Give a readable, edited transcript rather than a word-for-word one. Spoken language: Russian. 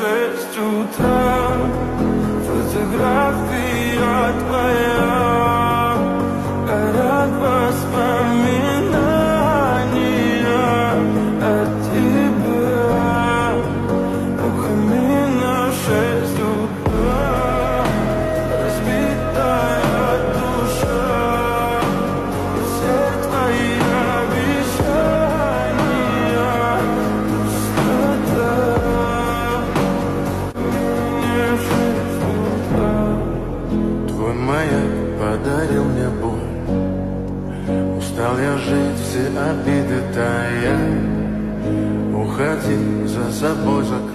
6 утра. Фотография твоя, горят воспоминания о тебе. У камина 6 утра, разбитая душа, и все твои обещания пустота. Мне 6 утра. Твой маяк подарил мне боль. Устал я жить, все обиды тая. Уходи, за собой закрой.